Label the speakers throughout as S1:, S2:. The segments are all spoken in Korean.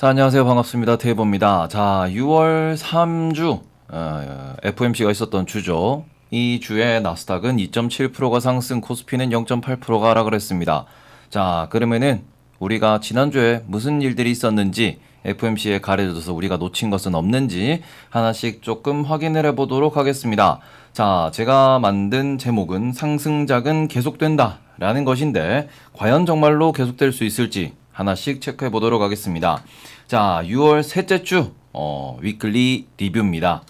S1: 자, 안녕하세요. 반갑습니다. 테이버입니다. 자, 6월 3주 FOMC가 있었던 주죠. 이 주에 나스닥은 2.7%가 상승, 코스피는 0.8%가 하락을 했습니다. 자, 그러면은 우리가 지난주에 무슨 일들이 있었는지 FOMC에 가려져서 우리가 놓친 것은 없는지 하나씩 조금 확인을 해보도록 하겠습니다. 자, 제가 만든 제목은 상승작은 계속된다 라는 것인데 과연 정말로 계속될 수 있을지 하나씩 체크해 보도록 하겠습니다. 자, 6월 셋째 주 위클리 리뷰입니다.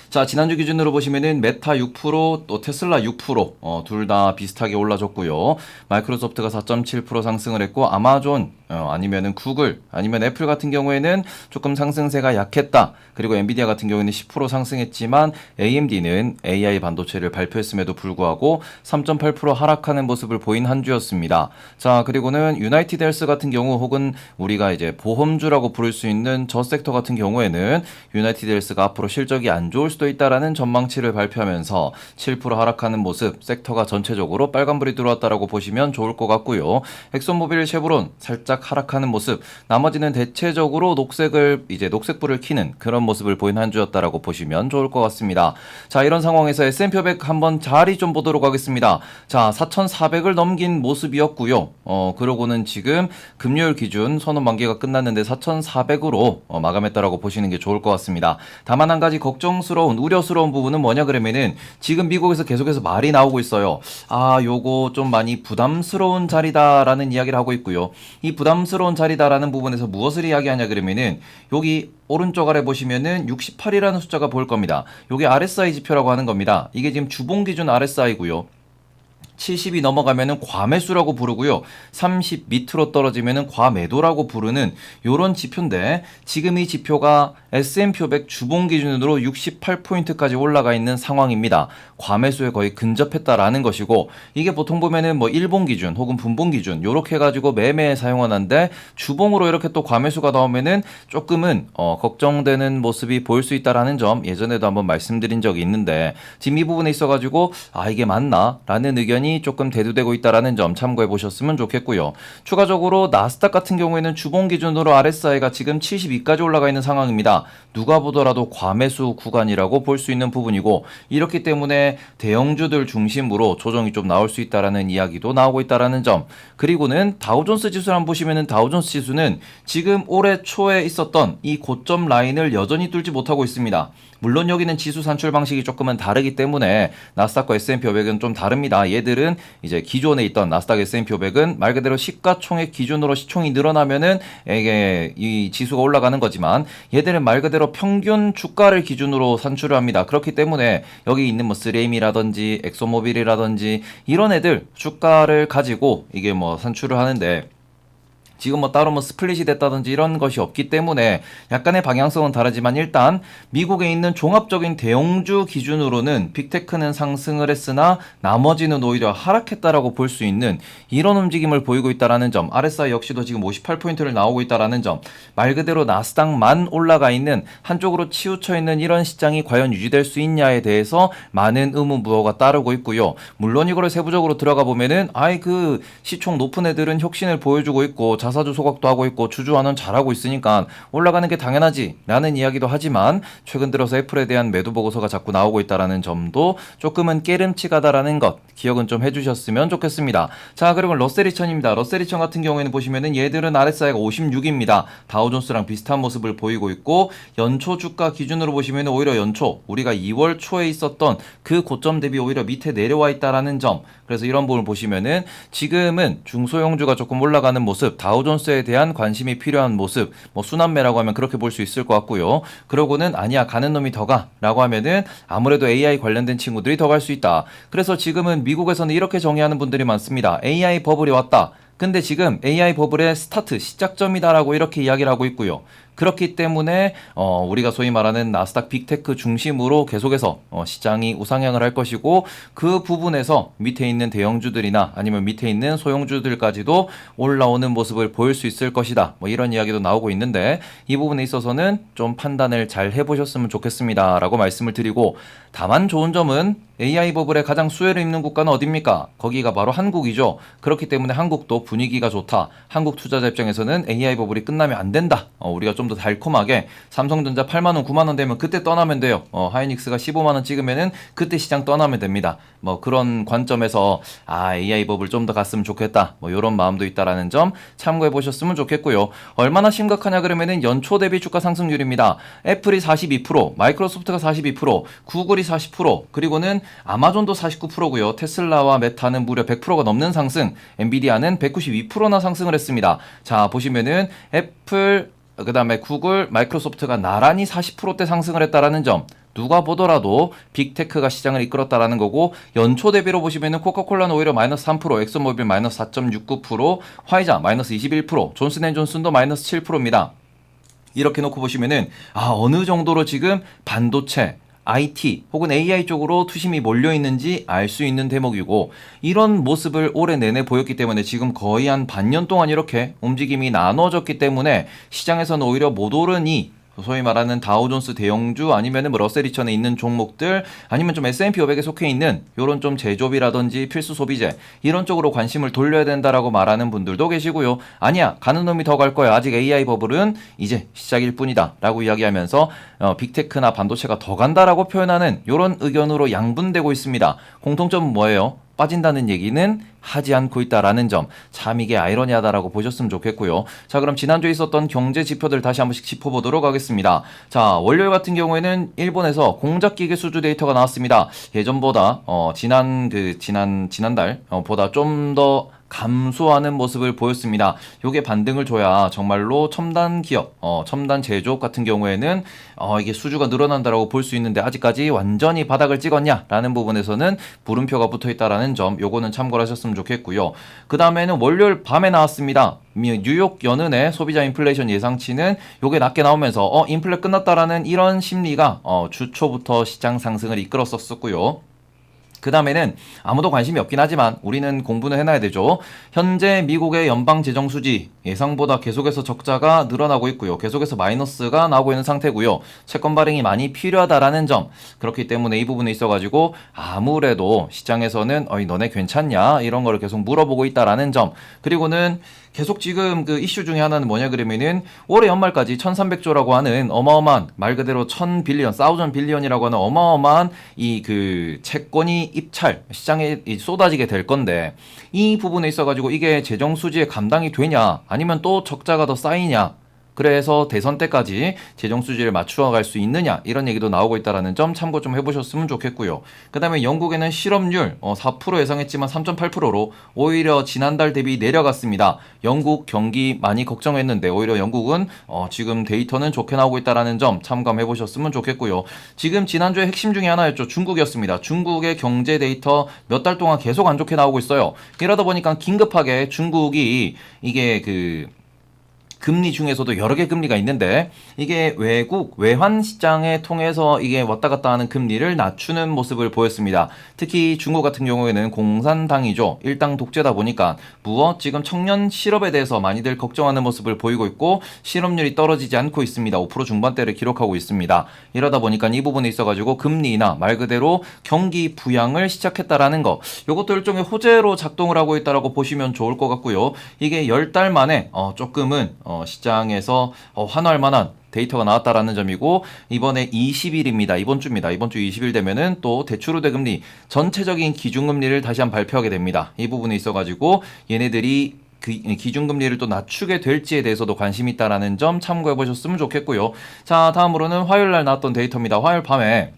S1: 자, 지난주 기준으로 보시면은 메타 6%, 또 테슬라 6%, 둘 다 비슷하게 올라졌고요. 마이크로소프트가 4.7% 상승을 했고, 아마존, 아니면은 구글, 아니면 애플 같은 경우에는 조금 상승세가 약했다. 그리고 엔비디아 같은 경우에는 10% 상승했지만, AMD는 AI 반도체를 발표했음에도 불구하고 3.8% 하락하는 모습을 보인 한 주였습니다. 자, 그리고는 유나이티드 헬스 같은 경우, 혹은 우리가 이제 보험주라고 부를 수 있는 저 섹터 같은 경우에는 유나이티드 헬스가 앞으로 실적이 안 좋을 수도 있다라는 전망치를 발표하면서 7% 하락하는 모습, 섹터가 전체적으로 빨간불이 들어왔다라고 보시면 좋을 것 같고요. 엑소모빌, 쉐보론 살짝 하락하는 모습, 나머지는 대체적으로 녹색불을 켜는 그런 모습을 보인 한 주였다라고 보시면 좋을 것 같습니다. 자, 이런 상황에서 S&P 500 한번 자리 좀 보도록 하겠습니다. 자, 4,400을 넘긴 모습이었고요. 그러고는 지금 금요일 기준 선언 만기가 끝났는데 4,400으로 마감했다라고 보시는 게 좋을 것 같습니다. 다만 한 가지 우려스러운 부분은 뭐냐 그러면은 지금 미국에서 계속해서 말이 나오고 있어요. 아, 요거 좀 많이 부담스러운 자리다라는 이야기를 하고 있고요. 이 부담스러운 자리다라는 부분에서 무엇을 이야기하냐 그러면은 여기 오른쪽 아래 보시면은 68이라는 숫자가 보일 겁니다. 요게 RSI 지표라고 하는 겁니다. 이게 지금 주봉 기준 RSI고요. 70이 넘어가면은 과매수라고 부르고요. 30 밑으로 떨어지면은 과매도라고 부르는 요런 지표인데 지금 이 지표가 S&P 500 주봉 기준으로 68포인트까지 올라가 있는 상황입니다. 과매수에 거의 근접했다라는 것이고 이게 보통 보면은 뭐 일봉 기준 혹은 분봉 기준 요렇게 해가지고 매매에 사용하는데 주봉으로 이렇게 또 과매수가 나오면은 조금은 걱정되는 모습이 보일 수 있다라는 점 예전에도 한번 말씀드린 적이 있는데 지금 이 부분에 있어가지고 아 이게 맞나? 라는 의견이 조금 대두되고 있다라는 점 참고해 보셨으면 좋겠고요. 추가적으로 나스닥 같은 경우에는 주봉 기준으로 RSI가 지금 72까지 올라가 있는 상황입니다. 누가 보더라도 과매수 구간이라고 볼 수 있는 부분이고 이렇기 때문에 대형주들 중심으로 조정이 좀 나올 수 있다라는 이야기도 나오고 있다라는 점. 그리고는 다우존스 지수를 한번 보시면은 다우존스 지수는 지금 올해 초에 있었던 이 고점 라인을 여전히 뚫지 못하고 있습니다. 물론 여기는 지수 산출 방식이 조금은 다르기 때문에 나스닥과 S&P 500은 좀 다릅니다. 얘들은 이제 기존에 있던 나스닥 S&P 500은 말 그대로 시가총액 기준으로 시총이 늘어나면은 이게 이 지수가 올라가는 거지만 얘들은 말 그대로 평균 주가를 기준으로 산출을 합니다. 그렇기 때문에 여기 있는 뭐 스레임이라든지 엑소모빌이라든지 이런 애들 주가를 가지고 이게 뭐 산출을 하는데 지금 뭐 따로 뭐 스플릿이 됐다든지 이런 것이 없기 때문에 약간의 방향성은 다르지만 일단 미국에 있는 종합적인 대형주 기준으로는 빅테크는 상승을 했으나 나머지는 오히려 하락했다라고 볼 수 있는 이런 움직임을 보이고 있다라는 점, RSI 역시도 지금 58포인트를 나오고 있다라는 점, 말 그대로 나스닥만 올라가 있는 한쪽으로 치우쳐 있는 이런 시장이 과연 유지될 수 있냐에 대해서 많은 의문부호가 따르고 있고요. 물론 이거를 세부적으로 들어가 보면은 그 시총 높은 애들은 혁신을 보여주고 있고 자사주 소각도 하고 있고 주주환원 잘하고 있으니까 올라가는 게 당연하지 라는 이야기도 하지만 최근 들어서 애플에 대한 매도 보고서가 자꾸 나오고 있다라는 점도 조금은 깨름칙하다라는 것 기억은 좀 해주셨으면 좋겠습니다. 자, 그리고 러셀2000입니다. 러셀2000 같은 경우에는 보시면은 얘들은 RSI가 56입니다. 다우존스랑 비슷한 모습을 보이고 있고 연초 주가 기준으로 보시면 오히려 연초 우리가 2월 초에 있었던 그 고점 대비 오히려 밑에 내려와 있다라는 점, 그래서 이런 부분을 보시면은 지금은 중소형주가 조금 올라가는 모습, 다우존스에 대한 관심이 필요한 모습, 뭐 순환매라고 하면 그렇게 볼 수 있을 것 같고요. 그러고는 아니야 가는 놈이 더 가 라고 하면은 아무래도 AI 관련된 친구들이 더 갈 수 있다. 그래서 지금은 미국에서는 이렇게 정의하는 분들이 많습니다. AI 버블이 왔다. 근데 지금 AI 버블의 시작점이다라고 이렇게 이야기를 하고 있고요. 그렇기 때문에 우리가 소위 말하는 나스닥 빅테크 중심으로 계속해서 시장이 우상향을 할 것이고, 그 부분에서 밑에 있는 대형주들이나 아니면 밑에 있는 소형주들까지도 올라오는 모습을 보일 수 있을 것이다. 뭐 이런 이야기도 나오고 있는데, 이 부분에 있어서는 좀 판단을 잘 해보셨으면 좋겠습니다 라고 말씀을 드리고, 다만 좋은 점은 AI 버블에 가장 수혜를 입는 국가는 어딥니까? 거기가 바로 한국이죠. 그렇기 때문에 한국도 분위기가 좋다. 한국 투자자 입장에서는 AI 버블이 끝나면 안 된다. 우리가 좀 더 달콤하게 삼성전자 8만원, 9만원 되면 그때 떠나면 돼요. 하이닉스가 15만원 찍으면은 그때 시장 떠나면 됩니다. 뭐 그런 관점에서 AI 버블 좀 더 갔으면 좋겠다. 뭐 이런 마음도 있다라는 점 참고해 보셨으면 좋겠고요. 얼마나 심각하냐 그러면은 연초 대비 주가 상승률입니다. 애플이 42%, 마이크로소프트가 42%, 구글이 40%, 그리고는 아마존도 49%고요. 테슬라와 메타는 무려 100%가 넘는 상승, 엔비디아는 192%나 상승을 했습니다. 자, 보시면은 애플, 그 다음에 구글, 마이크로소프트가 나란히 40%대 상승을 했다라는 점, 누가 보더라도 빅테크가 시장을 이끌었다라는 거고, 연초 대비로 보시면은 코카콜라는 오히려 마이너스 3%, 엑소모빌 마이너스 4.69%, 화이자 마이너스 21%, 존슨앤존슨도 마이너스 7%입니다. 이렇게 놓고 보시면은 어느 정도로 지금 반도체, IT 혹은 AI 쪽으로 투심이 몰려 있는지 알 수 있는 대목이고, 이런 모습을 올해 내내 보였기 때문에 지금 거의 한 반년 동안 이렇게 움직임이 나눠졌기 때문에 시장에서는 오히려 못 오르니, 소위 말하는 다우존스 대형주 아니면은 뭐 러셀 2000에 있는 종목들, 아니면 좀 S&P 500에 속해 있는 요런 좀 제조업이라든지 필수 소비재 이런 쪽으로 관심을 돌려야 된다라고 말하는 분들도 계시고요. 아니야, 가는 놈이 더 갈 거야, 아직 AI 버블은 이제 시작일 뿐이다 라고 이야기하면서 빅테크나 반도체가 더 간다라고 표현하는 요런 의견으로 양분되고 있습니다. 공통점은 뭐예요? 빠진다는 얘기는 하지 않고 있다라는 점, 참 이게 아이러니하다라고 보셨으면 좋겠고요. 자, 그럼 지난주에 있었던 경제 지표들 다시 한 번씩 짚어보도록 하겠습니다. 자, 월요일 같은 경우에는 일본에서 공작기계 수주 데이터가 나왔습니다. 예전보다 지난달 보다 좀 더 감소하는 모습을 보였습니다. 요게 반등을 줘야 정말로 첨단 기업, 첨단 제조업 같은 경우에는 이게 수주가 늘어난다라고 볼 수 있는데, 아직까지 완전히 바닥을 찍었냐라는 부분에서는 물음표가 붙어 있다라는 점, 요거는 참고를 하셨으면 좋겠고요. 그 다음에는 월요일 밤에 나왔습니다. 뉴욕 연은의 소비자 인플레이션 예상치는 요게 낮게 나오면서 인플레 끝났다라는 이런 심리가 주초부터 시장 상승을 이끌었었고요. 그 다음에는 아무도 관심이 없긴 하지만 우리는 공부는 해놔야 되죠. 현재 미국의 연방재정수지 예상보다 계속해서 적자가 늘어나고 있고요. 계속해서 마이너스가 나오고 있는 상태고요. 채권 발행이 많이 필요하다라는 점, 그렇기 때문에 이 부분에 있어가지고 아무래도 시장에서는 너네 괜찮냐 이런 거를 계속 물어보고 있다라는 점, 그리고는 계속 지금 그 이슈 중에 하나는 뭐냐 그러면은 올해 연말까지 1300조라고 하는 어마어마한, 말 그대로 1000빌리언, 1000빌리언이라고 하는 어마어마한 이 그 채권이 입찰 시장에 쏟아지게 될 건데, 이 부분에 있어가지고 이게 재정 수지에 감당이 되냐 아니면 또 적자가 더 쌓이냐, 그래서 대선 때까지 재정 수지를 맞추어갈 수 있느냐 이런 얘기도 나오고 있다는 점 참고 좀 해보셨으면 좋겠고요. 그 다음에 영국에는 실업률 4% 예상했지만 3.8%로 오히려 지난달 대비 내려갔습니다. 영국 경기 많이 걱정했는데 오히려 영국은 지금 데이터는 좋게 나오고 있다는 점 참감해보셨으면 좋겠고요. 지금 지난주에 핵심 중에 하나였죠. 중국이었습니다. 중국의 경제 데이터 몇 달 동안 계속 안 좋게 나오고 있어요. 이러다 보니까 긴급하게 중국이 이게 금리 중에서도 여러 개 금리가 있는데, 이게 외환 시장에 통해서 이게 왔다 갔다 하는 금리를 낮추는 모습을 보였습니다. 특히 중국 같은 경우에는 공산당이죠. 일당 독재다 보니까 지금 청년 실업에 대해서 많이들 걱정하는 모습을 보이고 있고, 실업률이 떨어지지 않고 있습니다. 5% 중반대를 기록하고 있습니다. 이러다 보니까 이 부분에 있어가지고 금리나 말 그대로 경기 부양을 시작했다라는 거, 이것도 일종의 호재로 작동을 하고 있다라고 보시면 좋을 것 같고요. 이게 10달 만에 조금은 시장에서 환호할 만한 데이터가 나왔다라는 점이고, 이번에 20일입니다. 이번 주입니다. 이번 주 20일 되면은 또 대출 우대 금리 전체적인 기준금리를 다시 한번 발표하게 됩니다. 이 부분에 있어가지고 얘네들이 기준금리를 또 낮추게 될지에 대해서도 관심이 있다라는 점 참고해 보셨으면 좋겠고요. 자, 다음으로는 화요일 날 나왔던 데이터입니다. 화요일 밤에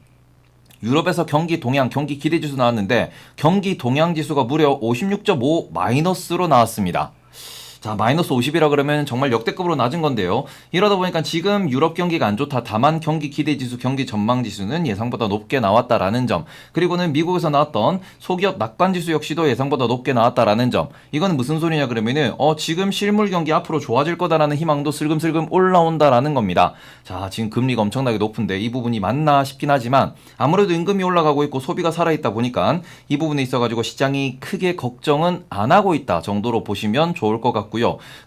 S1: 유럽에서 경기 동향, 경기 기대지수 나왔는데 경기 동향 지수가 무려 56.5 마이너스로 나왔습니다. 자, 마이너스 50이라 그러면 정말 역대급으로 낮은 건데요. 이러다 보니까 지금 유럽 경기가 안 좋다. 다만 경기 기대지수, 경기 전망지수는 예상보다 높게 나왔다라는 점. 그리고는 미국에서 나왔던 소기업 낙관지수 역시도 예상보다 높게 나왔다라는 점. 이건 무슨 소리냐 그러면은 지금 실물 경기 앞으로 좋아질 거다라는 희망도 슬금슬금 올라온다라는 겁니다. 자, 지금 금리가 엄청나게 높은데 이 부분이 맞나 싶긴 하지만 아무래도 임금이 올라가고 있고 소비가 살아있다 보니까 이 부분에 있어가지고 시장이 크게 걱정은 안 하고 있다 정도로 보시면 좋을 것 같고요.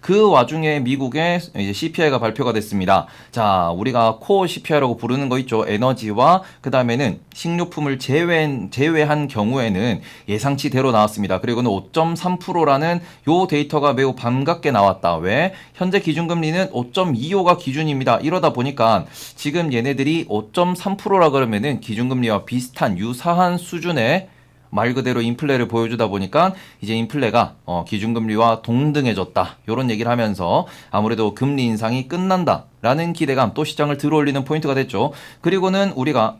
S1: 그 와중에 미국의 이제 CPI가 발표가 됐습니다. 자, 우리가 코어 CPI라고 부르는 거 있죠. 에너지와 그 다음에는 식료품을 제외한 경우에는 예상치대로 나왔습니다. 그리고는 5.3%라는 요 데이터가 매우 반갑게 나왔다. 왜? 현재 기준금리는 5.25가 기준입니다. 이러다 보니까 지금 얘네들이 5.3%라 그러면은 기준금리와 비슷한 유사한 수준의 말 그대로 인플레를 보여주다 보니까 이제 인플레가 기준금리와 동등해졌다. 이런 얘기를 하면서 아무래도 금리 인상이 끝난다라는 기대감 또 시장을 들어올리는 포인트가 됐죠. 그리고는 우리가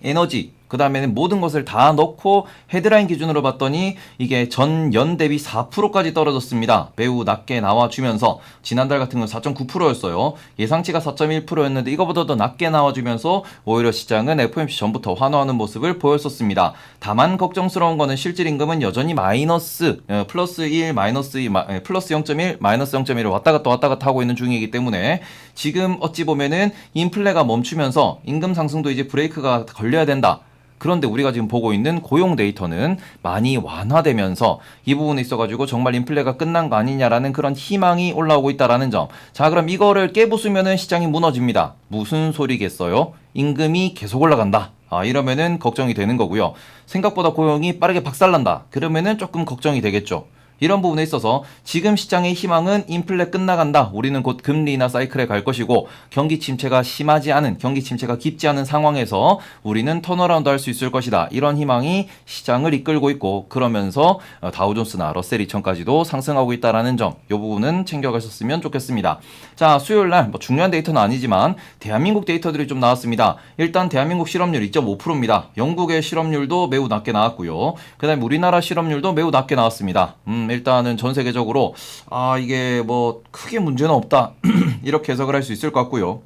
S1: 에너지 그 다음에는 모든 것을 다 넣고 헤드라인 기준으로 봤더니 이게 전년 대비 4%까지 떨어졌습니다. 매우 낮게 나와주면서 지난달 같은 건 4.9%였어요. 예상치가 4.1%였는데 이거보다 더 낮게 나와주면서 오히려 시장은 FOMC 전부터 환호하는 모습을 보였었습니다. 다만 걱정스러운 거는 실질 임금은 여전히 마이너스 플러스 1, 마이너스 2, 플러스 0.1, 마이너스 0.1을 왔다 갔다 하고 있는 중이기 때문에 지금 어찌 보면은 인플레가 멈추면서 임금 상승도 이제 브레이크가 걸려야 된다. 그런데 우리가 지금 보고 있는 고용 데이터는 많이 완화되면서 이 부분에 있어가지고 정말 인플레가 끝난 거 아니냐라는 그런 희망이 올라오고 있다라는 점. 자, 그럼 이거를 깨부수면은 시장이 무너집니다. 무슨 소리겠어요? 임금이 계속 올라간다. 이러면은 걱정이 되는 거고요. 생각보다 고용이 빠르게 박살난다. 그러면은 조금 걱정이 되겠죠. 이런 부분에 있어서 지금 시장의 희망은 인플레 끝나간다. 우리는 곧 금리나 사이클에 갈 것이고 경기 침체가 심하지 않은, 경기 침체가 깊지 않은 상황에서 우리는 턴어라운드 할 수 있을 것이다. 이런 희망이 시장을 이끌고 있고 그러면서 다우존스나 러셀 2000까지도 상승하고 있다라는 점, 이 부분은 챙겨가셨으면 좋겠습니다. 자, 수요일날 뭐 중요한 데이터는 아니지만 대한민국 데이터들이 좀 나왔습니다. 일단 대한민국 실업률 2.5%입니다. 영국의 실업률도 매우 낮게 나왔고요. 그 다음에 우리나라 실업률도 매우 낮게 나왔습니다. 일단은 전 세계적으로 이게 뭐 크게 문제는 없다 이렇게 해석을 할 수 있을 것 같고요.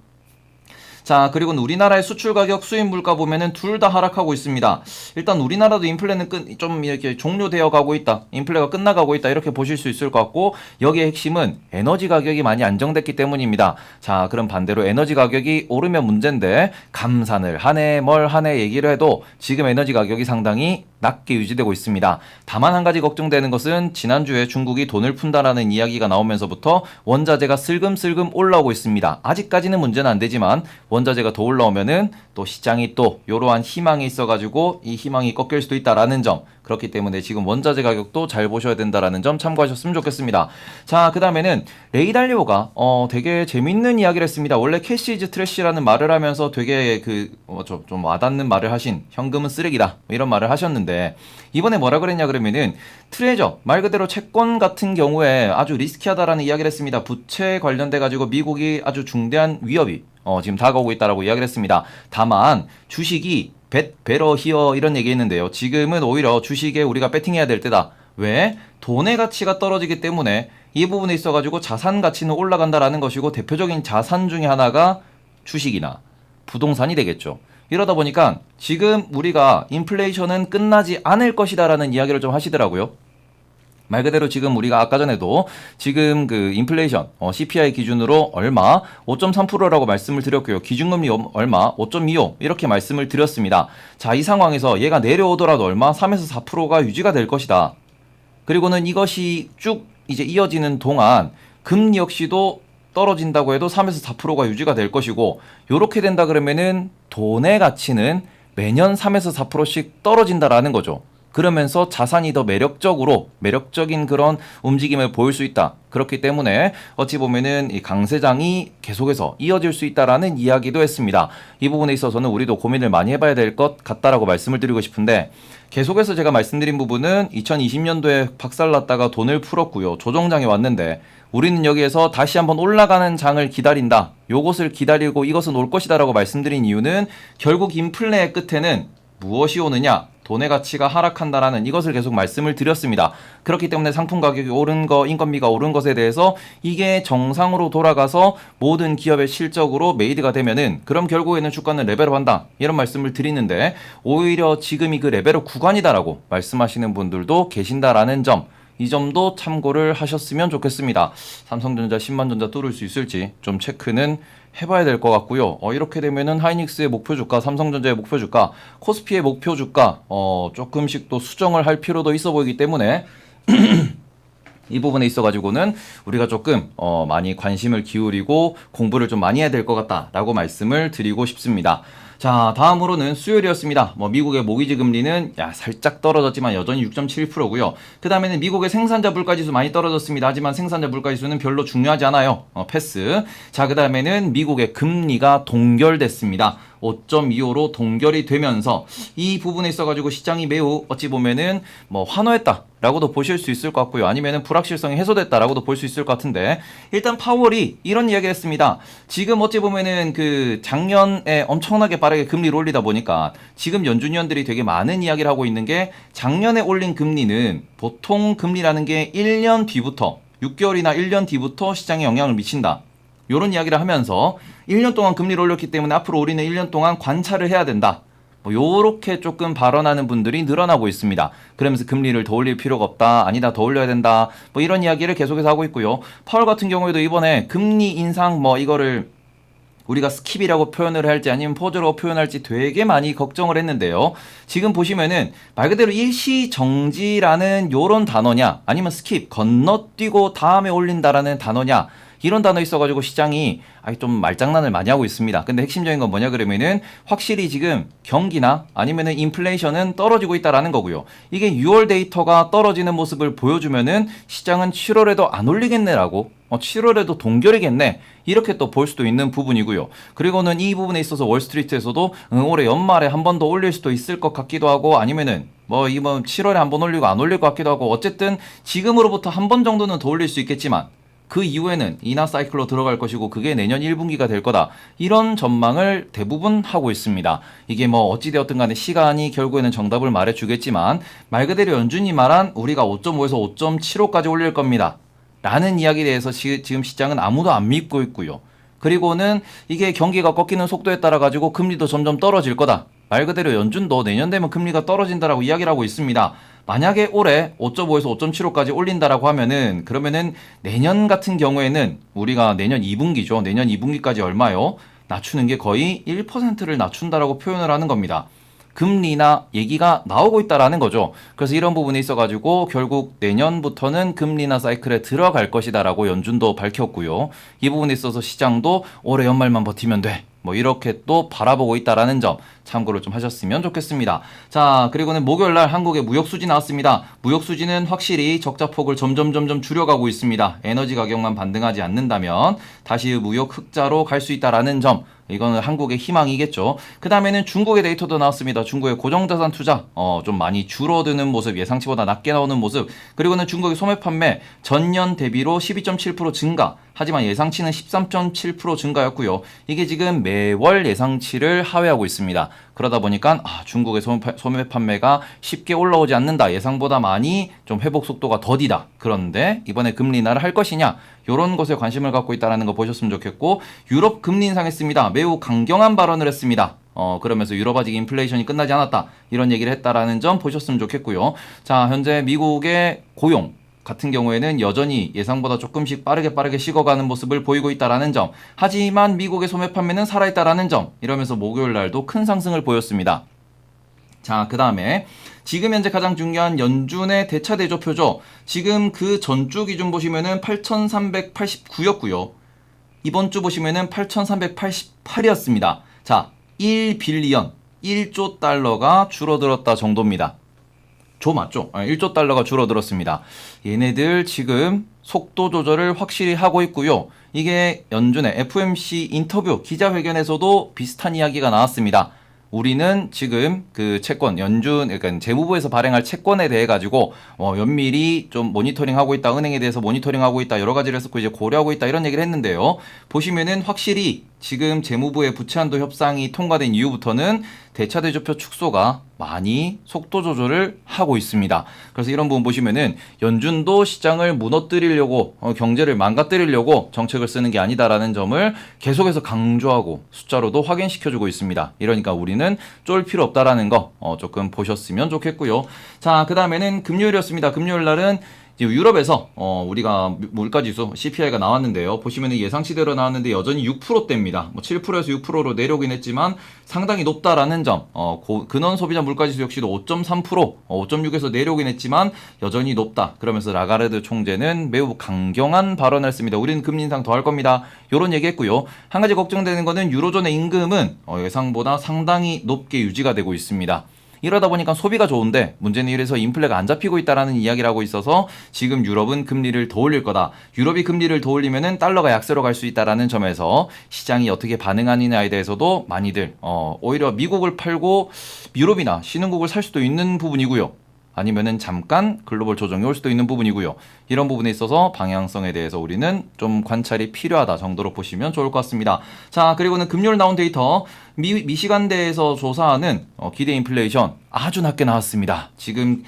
S1: 자, 그리고 우리나라의 수출 가격, 수입 물가 보면은 둘 다 하락하고 있습니다. 일단 우리나라도 인플레는 좀 이렇게 종료되어 가고 있다. 인플레가 끝나가고 있다. 이렇게 보실 수 있을 것 같고 여기에 핵심은 에너지 가격이 많이 안정됐기 때문입니다. 자, 그럼 반대로 에너지 가격이 오르면 문제인데 감산을 하네 뭘 하네 얘기를 해도 지금 에너지 가격이 상당히 낮게 유지되고 있습니다. 다만 한 가지 걱정되는 것은 지난주에 중국이 돈을 푼다라는 이야기가 나오면서부터 원자재가 슬금슬금 올라오고 있습니다. 아직까지는 문제는 안 되지만 원자재가 더 올라오면은 또 시장이 또 이러한 희망이 있어가지고 이 희망이 꺾일 수도 있다라는 점. 그렇기 때문에 지금 원자재 가격도 잘 보셔야 된다라는 점 참고하셨으면 좋겠습니다. 자, 그 다음에는 레이 달리오가 되게 재밌는 이야기를 했습니다. 원래 캐시 이즈 트래시라는 말을 하면서 되게 좀 와닿는 말을 하신, 현금은 쓰레기다 이런 말을 하셨는데 이번에 뭐라 그랬냐 그러면은 트레저 말 그대로 채권 같은 경우에 아주 리스키하다라는 이야기를 했습니다. 부채 관련돼 가지고 미국이 아주 중대한 위협이 지금 다가오고 있다라고 이야기를 했습니다. 다만 주식이 베러 히어 이런 얘기 했는데요. 지금은 오히려 주식에 우리가 배팅해야 될 때다. 왜? 돈의 가치가 떨어지기 때문에 이 부분에 있어가지고 자산 가치는 올라간다라는 것이고 대표적인 자산 중에 하나가 주식이나 부동산이 되겠죠. 이러다 보니까 지금 우리가 인플레이션은 끝나지 않을 것이다라는 이야기를 좀 하시더라고요. 말 그대로 지금 우리가 아까 전에도 지금 그 인플레이션 CPI 기준으로 얼마 5.3%라고 말씀을 드렸고요. 기준금리 얼마 5.25 이렇게 말씀을 드렸습니다. 자, 이 상황에서 얘가 내려오더라도 얼마 3에서 4%가 유지가 될 것이다. 그리고는 이것이 쭉 이제 이어지는 동안 금리 역시도 떨어진다고 해도 3에서 4%가 유지가 될 것이고 요렇게 된다 그러면은 돈의 가치는 매년 3에서 4%씩 떨어진다라는 거죠. 그러면서 자산이 더 매력적인 그런 움직임을 보일 수 있다. 그렇기 때문에 어찌 보면은 이 강세장이 계속해서 이어질 수 있다라는 이야기도 했습니다. 이 부분에 있어서는 우리도 고민을 많이 해봐야 될 것 같다라고 말씀을 드리고 싶은데 계속해서 제가 말씀드린 부분은 2020년도에 박살났다가 돈을 풀었고요. 조정장에 왔는데 우리는 여기에서 다시 한번 올라가는 장을 기다린다. 요것을 기다리고 이것은 올 것이다 라고 말씀드린 이유는 결국 인플레의 끝에는 무엇이 오느냐? 돈의 가치가 하락한다라는 이것을 계속 말씀을 드렸습니다. 그렇기 때문에 상품 가격이 오른 거, 인건비가 오른 것에 대해서 이게 정상으로 돌아가서 모든 기업의 실적으로 메이드가 되면은 그럼 결국에는 주가는 레벨업 한다. 이런 말씀을 드리는데 오히려 지금이 그 레벨업 구간이다라고 말씀하시는 분들도 계신다라는 점, 이 점도 참고를 하셨으면 좋겠습니다. 삼성전자 10만전자 뚫을 수 있을지 좀 체크는 해봐야 될 것 같고요. 이렇게 되면은 하이닉스의 목표 주가, 삼성전자의 목표 주가, 코스피의 목표 주가 조금씩 또 수정을 할 필요도 있어 보이기 때문에 이 부분에 있어가지고는 우리가 조금 많이 관심을 기울이고 공부를 좀 많이 해야 될 것 같다라고 말씀을 드리고 싶습니다. 자, 다음으로는 수요일이었습니다. 미국의 모기지 금리는 살짝 떨어졌지만 여전히 6.7%고요. 그 다음에는 미국의 생산자 물가지수 많이 떨어졌습니다. 하지만 생산자 물가지수는 별로 중요하지 않아요. 패스. 자, 그 다음에는 미국의 금리가 동결됐습니다. 5.25로 동결이 되면서 이 부분에 있어가지고 시장이 매우 어찌 보면은 환호했다라고도 보실 수 있을 것 같고요. 아니면은 불확실성이 해소됐다라고도 볼 수 있을 것 같은데 일단 파월이 이런 이야기를 했습니다. 지금 어찌 보면은 그 작년에 엄청나게 빠르게 금리를 올리다 보니까 지금 연준위원들이 되게 많은 이야기를 하고 있는 게 작년에 올린 금리는 보통 금리라는 게 1년 뒤부터 6개월이나 1년 뒤부터 시장에 영향을 미친다. 요런 이야기를 하면서 1년 동안 금리를 올렸기 때문에 앞으로 우리는 1년 동안 관찰을 해야 된다. 요렇게 조금 발언하는 분들이 늘어나고 있습니다. 그러면서 금리를 더 올릴 필요가 없다. 아니다. 더 올려야 된다. 이런 이야기를 계속해서 하고 있고요. 파월 같은 경우에도 이번에 금리 인상 이거를 우리가 스킵이라고 표현을 할지 아니면 포즈라고 표현할지 되게 많이 걱정을 했는데요. 지금 보시면은 말 그대로 일시정지라는 요런 단어냐 아니면 스킵 건너뛰고 다음에 올린다라는 단어냐 이런 단어 있어가지고 시장이 좀 말장난을 많이 하고 있습니다. 근데 핵심적인 건 뭐냐 그러면은 확실히 지금 경기나 아니면은 인플레이션은 떨어지고 있다라는 거고요. 이게 6월 데이터가 떨어지는 모습을 보여주면은 시장은 7월에도 안 올리겠네라고 7월에도 동결이겠네 이렇게 또 볼 수도 있는 부분이고요. 그리고는 이 부분에 있어서 월스트리트에서도 올해 연말에 한 번 더 올릴 수도 있을 것 같기도 하고 아니면은 이번 7월에 한 번 올리고 안 올릴 것 같기도 하고 어쨌든 지금으로부터 한 번 정도는 더 올릴 수 있겠지만 그 이후에는 인하 사이클로 들어갈 것이고 그게 내년 1분기가 될 거다. 이런 전망을 대부분 하고 있습니다. 이게 어찌되었든 간에 시간이 결국에는 정답을 말해주겠지만 말 그대로 연준이 말한 우리가 5.5에서 5.75까지 올릴 겁니다. 라는 이야기에 대해서 지금 시장은 아무도 안 믿고 있고요. 그리고는 이게 경기가 꺾이는 속도에 따라 가지고 금리도 점점 떨어질 거다. 말 그대로 연준도 내년 되면 금리가 떨어진다라고 이야기를 하고 있습니다. 만약에 올해 5.5에서 5.75까지 올린다라고 하면은 그러면은 내년 같은 경우에는 우리가 내년 2분기죠. 내년 2분기까지 얼마요? 낮추는 게 거의 1%를 낮춘다라고 표현을 하는 겁니다. 금리나 얘기가 나오고 있다라는 거죠. 그래서 이런 부분에 있어가지고 결국 내년부터는 금리나 사이클에 들어갈 것이다라고 연준도 밝혔고요. 이 부분에 있어서 시장도 올해 연말만 버티면 돼. 이렇게 또 바라보고 있다라는 점 참고를 좀 하셨으면 좋겠습니다. 자, 그리고는 목요일날 한국의 무역수지 나왔습니다. 무역수지는 확실히 적자폭을 점점 줄여가고 있습니다. 에너지 가격만 반등하지 않는다면 다시 무역 흑자로 갈 수 있다라는 점, 이거는 한국의 희망이겠죠. 그 다음에는 중국의 데이터도 나왔습니다. 중국의 고정자산 투자 좀 많이 줄어드는 모습, 예상치보다 낮게 나오는 모습. 그리고는 중국의 소매 판매 전년 대비로 12.7% 증가, 하지만 예상치는 13.7% 증가였고요. 이게 지금 매월 예상치를 하회하고 있습니다. 그러다 보니까 중국의 소매 판매가 쉽게 올라오지 않는다. 예상보다 많이 좀 회복 속도가 더디다. 그런데 이번에 금리 인하를 할 것이냐? 이런 것에 관심을 갖고 있다는 거 보셨으면 좋겠고, 유럽 금리 인상했습니다. 매우 강경한 발언을 했습니다. 그러면서 유럽 아직 인플레이션이 끝나지 않았다. 이런 얘기를 했다라는 점 보셨으면 좋겠고요. 자, 현재 미국의 고용 같은 경우에는 여전히 예상보다 조금씩 빠르게 식어가는 모습을 보이고 있다라는 점. 하지만 미국의 소매 판매는 살아있다라는 점. 이러면서 목요일 날도 큰 상승을 보였습니다. 자, 그 다음에 지금 현재 가장 중요한 연준의 대차 대조표죠. 지금 그 전주 기준 보시면은 8,389였고요. 이번 주 보시면은 8,388이었습니다. 자, 1빌리언, 1조 달러가 줄어들었다 정도입니다. 조 맞죠? 1조 달러가 줄어들었습니다. 얘네들 지금 속도 조절을 확실히 하고 있고요. 이게 연준의 FOMC 인터뷰 기자회견에서도 비슷한 이야기가 나왔습니다. 우리는 지금 그 채권, 그러니까 재무부에서 발행할 채권에 대해 가지고 면밀히 좀 모니터링하고 있다, 은행에 대해서 모니터링하고 있다, 여러 가지를 했었고 이제 고려하고 있다 이런 얘기를 했는데요. 보시면은 확실히 지금 재무부의 부채한도 협상이 통과된 이후부터는 대차대조표 축소가 많이 속도 조절을 하고 있습니다. 그래서 이런 부분 보시면은 연준도 시장을 무너뜨리려고 경제를 망가뜨리려고 정책을 쓰는 게 아니다라는 점을 계속해서 강조하고 숫자로도 확인시켜주고 있습니다. 이러니까 우리는 쫄 필요 없다라는 거 조금 보셨으면 좋겠고요. 자, 그 다음에는 금요일이었습니다. 금요일 날은 지금 유럽에서 우리가 물가지수 CPI가 나왔는데요. 보시면은 예상치대로 나왔는데 여전히 6%대입니다. 뭐 7%에서 6%로 내려오긴 했지만 상당히 높다라는 점. 근원 소비자 물가지수 역시도 5.3%, 5.6에서 내려오긴 했지만 여전히 높다. 그러면서 라가르드 총재는 매우 강경한 발언을 했습니다. 우리는 금리 인상 더 할 겁니다. 이런 얘기했고요. 한 가지 걱정되는 거는 유로존의 임금은 예상보다 상당히 높게 유지가 되고 있습니다. 이러다 보니까 소비가 좋은데 문제는 이래서 인플레가 안 잡히고 있다라는 이야기를 하고 있어서 지금 유럽은 금리를 더 올릴 거다. 유럽이 금리를 더 올리면은 달러가 약세로 갈 수 있다라는 점에서 시장이 어떻게 반응하느냐에 대해서도 많이들 오히려 미국을 팔고 유럽이나 신흥국을 살 수도 있는 부분이고요. 아니면은 잠깐 글로벌 조정이 올 수도 있는 부분이고요. 이런 부분에 있어서 방향성에 대해서 우리는 좀 관찰이 필요하다 정도로 보시면 좋을 것 같습니다. 자, 그리고는 금요일 나온 데이터 미시간대에서 조사하는 기대 인플레이션 아주 낮게 나왔습니다. 지금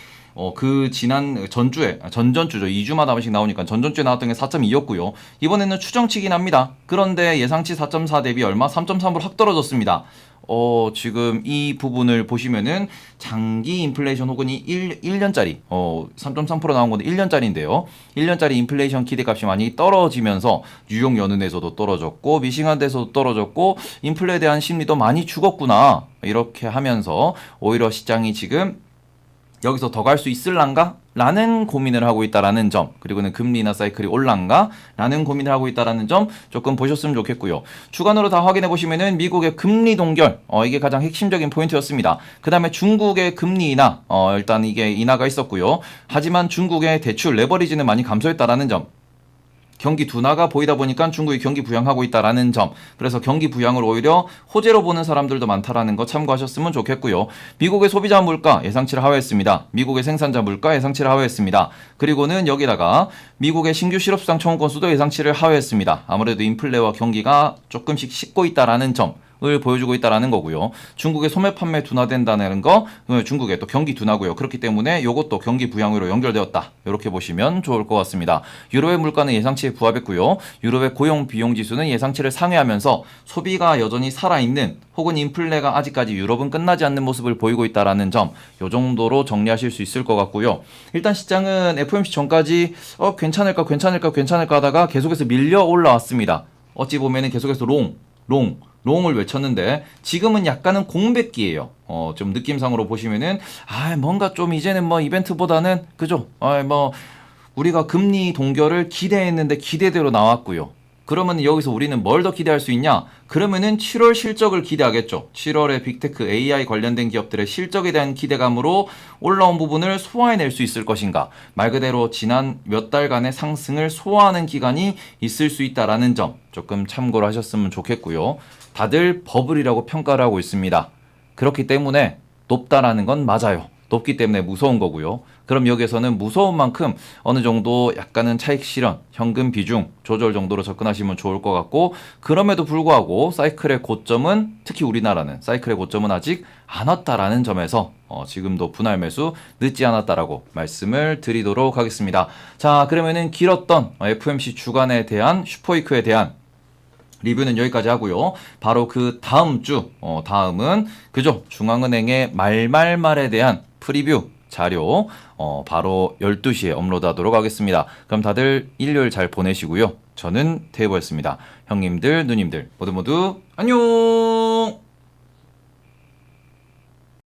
S1: 그 지난 전전주죠. 2주마다 한 번씩 나오니까 전전주에 나왔던 게 4.2였고요. 이번에는 추정치긴 합니다. 그런데 예상치 4.4 대비 얼마? 3.3으로 확 떨어졌습니다. 지금 이 부분을 보시면은 장기 인플레이션 혹은 1년짜리 3.3% 나온 건데 1년짜리인데요. 1년짜리 인플레이션 기대값이 많이 떨어지면서 뉴욕 연은에서도 떨어졌고 미시간대에서도 떨어졌고 인플레에 대한 심리도 많이 죽었구나. 이렇게 하면서 오히려 시장이 지금 여기서 더 갈 수 있을란가? 라는 고민을 하고 있다라는 점, 그리고는 금리나 사이클이 올란가? 라는 고민을 하고 있다라는 점 조금 보셨으면 좋겠고요. 주간으로 다 확인해 보시면은 미국의 금리 동결, 이게 가장 핵심적인 포인트였습니다. 그 다음에 중국의 금리 인하, 일단 이게 인하가 있었고요. 하지만 중국의 대출 레버리지는 많이 감소했다라는 점. 경기 둔화가 보이다 보니까 중국이 경기 부양하고 있다라는 점. 그래서 경기 부양을 오히려 호재로 보는 사람들도 많다라는 거 참고하셨으면 좋겠고요. 미국의 소비자 물가 예상치를 하회했습니다. 미국의 생산자 물가 예상치를 하회했습니다. 그리고는 여기다가 미국의 신규 실업수당 청구 건수도 예상치를 하회했습니다. 아무래도 인플레와 경기가 조금씩 식고 있다라는 점. 을 보여주고 있다라는 거고요. 중국의 소매 판매 둔화된다는 거, 중국의 또 경기 둔화고요. 그렇기 때문에 이것도 경기 부양으로 연결되었다. 이렇게 보시면 좋을 것 같습니다. 유럽의 물가는 예상치에 부합했고요. 유럽의 고용 비용 지수는 예상치를 상회하면서 소비가 여전히 살아있는 혹은 인플레가 아직까지 유럽은 끝나지 않는 모습을 보이고 있다라는 점, 요 정도로 정리하실 수 있을 것 같고요. 일단 시장은 FOMC 전까지 괜찮을까 하다가 계속해서 밀려 올라왔습니다. 어찌 보면은 계속해서 롱을 외쳤는데 지금은 약간은 공백기예요. 좀 느낌상으로 보시면은 뭔가 좀 이제는 뭐 이벤트보다는 그죠? 우리가 금리 동결을 기대했는데 기대대로 나왔고요. 그러면 여기서 우리는 뭘 더 기대할 수 있냐? 그러면은 7월 실적을 기대하겠죠. 7월에 빅테크 AI 관련된 기업들의 실적에 대한 기대감으로 올라온 부분을 소화해낼 수 있을 것인가? 말 그대로 지난 몇 달간의 상승을 소화하는 기간이 있을 수 있다라는 점 조금 참고를 하셨으면 좋겠고요. 다들 버블이라고 평가를 하고 있습니다. 그렇기 때문에 높다라는 건 맞아요. 높기 때문에 무서운 거고요. 그럼 여기에서는 무서운 만큼 어느 정도 약간은 차익 실현, 현금 비중 조절 정도로 접근하시면 좋을 것 같고, 그럼에도 불구하고 사이클의 고점은, 특히 우리나라는 사이클의 고점은 아직 안 왔다라는 점에서 지금도 분할 매수 늦지 않았다라고 말씀을 드리도록 하겠습니다. 자, 그러면은 길었던 FOMC 주간에 대한 슈퍼위크에 대한 리뷰는 여기까지 하고요. 바로 그 다음 주, 다음은 그죠? 중앙은행의 말말말에 대한 프리뷰 자료 바로 12시에 업로드하도록 하겠습니다. 그럼 다들 일요일 잘 보내시고요. 저는 테이버였습니다. 형님들, 누님들 모두 안녕.